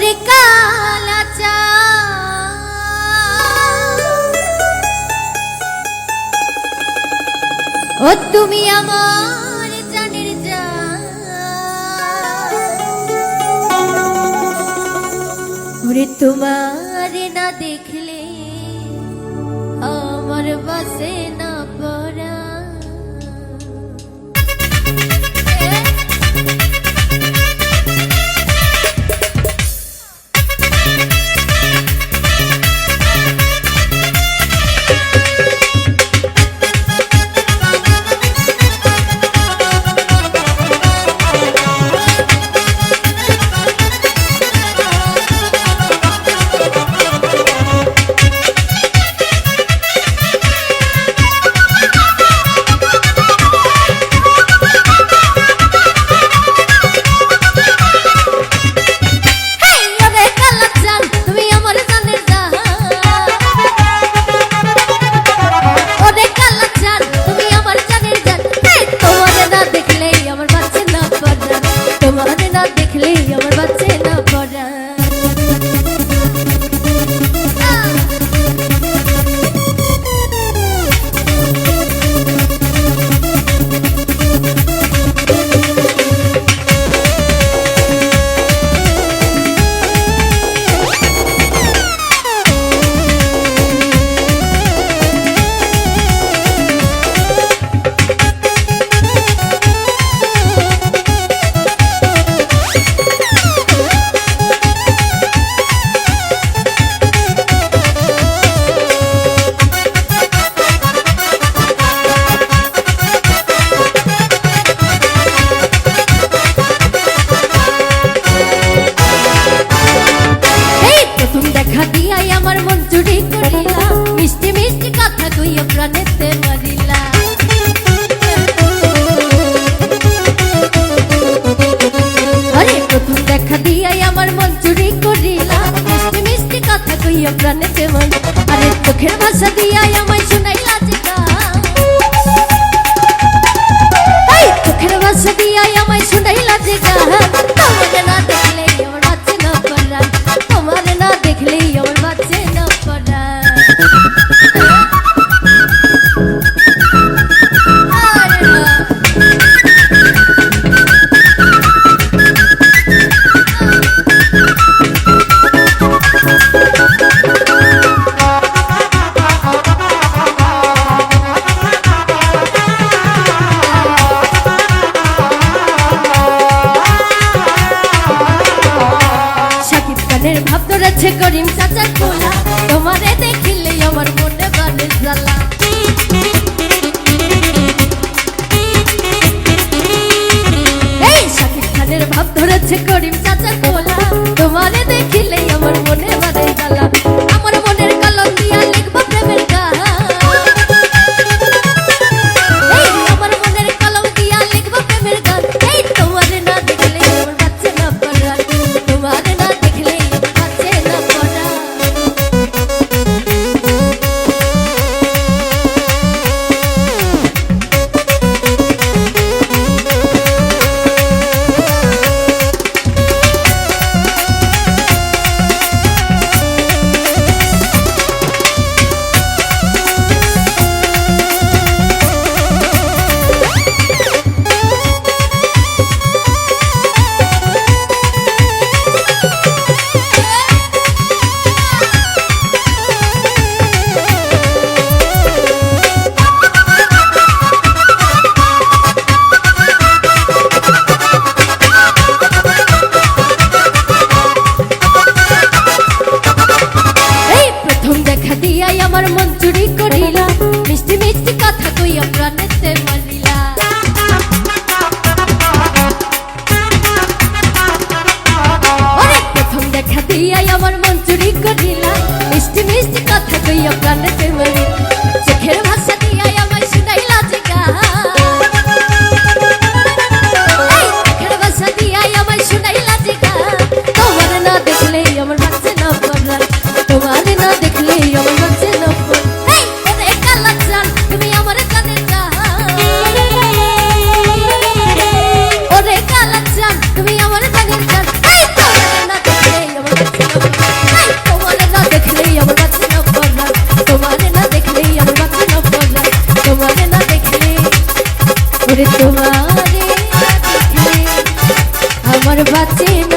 ওরে কালাচা ও তুমি আমার জানের জান ওরে তোমার না দেখলে আমার বাসে না পড়া প্রাণেতে মন আরে চোখের ভাষা দিয়া আমায় শুনাইলা যে গান চোখের ভাষা দিয়া আমায় শুনাইলা যে গান তোমারে না দেখলে আমার বাচ্চা না পড়া তোমারে না দেখলে আমার বাচ্চা না পড়া ভাব ধরেছে করিম চাচার কোলা তোমারে দেখিলে আমার মনে বাড়ে জ্বালা এই শাকিব খানের ভাব ধরেছে করিম চাচার কোলা তোমারে দেখিলে আমার মনে বাড়ে জ্বালা আমার মনের কলম দিয়া লিখবো প্রেমের গান এই আমার মনের কলম দিয়া লিখবো প্রেমের গান এই তোমারে না দেখলে আমার বাচ্চা না পড়া তোমারে না দেখলে ওরে তোমারে দেখলে আমার বাঁচে না